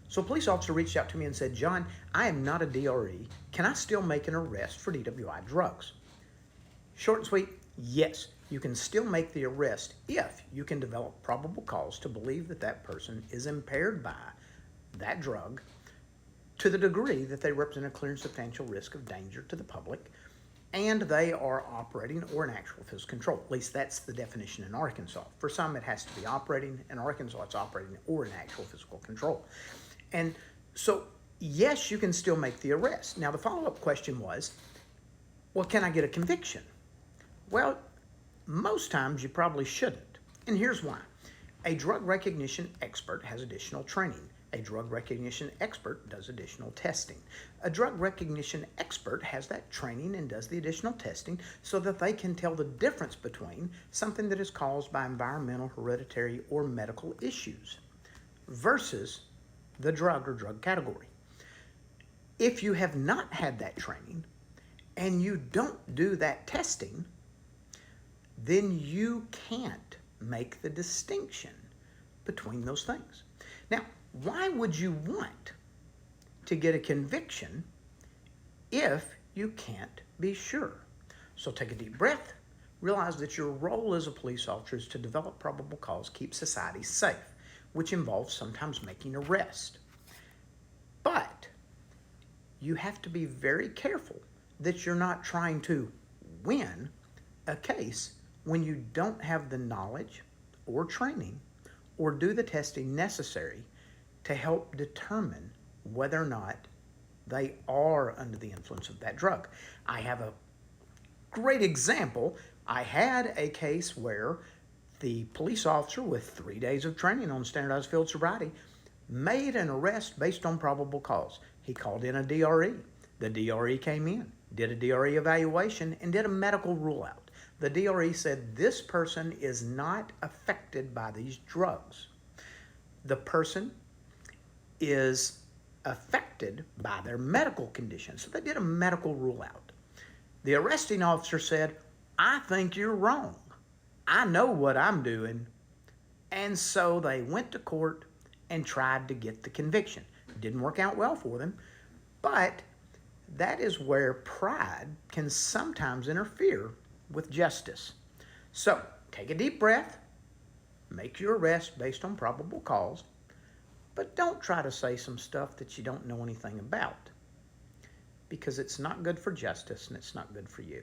So a police officer reached out to me and said, John, I am not a DRE. Can I still make an arrest for DWI drugs? Short and sweet, yes, you can still make the arrest if you can develop probable cause to believe that that person is impaired by that drug to the degree that they represent a clear and substantial risk of danger to the public, and they are operating or in actual physical control. At least that's the definition in Arkansas. For some, it has to be operating. In Arkansas, it's operating or in actual physical control. And so, yes, you can still make the arrest. Now, the follow-up question was, well, can I get a conviction? Well, most times you probably shouldn't. And here's why. A drug recognition expert has additional training. A drug recognition expert does additional testing. A drug recognition expert has that training and does the additional testing so that they can tell the difference between something that is caused by environmental, hereditary, or medical issues versus the drug or drug category. If you have not had that training and you don't do that testing, then you can't make the distinction between those things. Now, why would you want to get a conviction if you can't be sure? So take a deep breath. Realize that your role as a police officer is to develop probable cause, keep society safe, which involves sometimes making arrests. But you have to be very careful that you're not trying to win a case when you don't have the knowledge or training or do the testing necessary to help determine whether or not they are under the influence of that drug. I have a great example. I had a case where the police officer with 3 days of training on standardized field sobriety made an arrest based on probable cause. He called in a DRE. The DRE came in, did a DRE evaluation, and did a medical rule out. The DRE said this person is not affected by these drugs. The person is affected by their medical condition. So they did a medical rule out. The arresting officer said, I think you're wrong. I know what I'm doing. And so they went to court and tried to get the conviction. It didn't work out well for them, but that is where pride can sometimes interfere with justice. So take a deep breath, make your arrest based on probable cause, but don't try to say some stuff that you don't know anything about, because it's not good for justice and it's not good for you.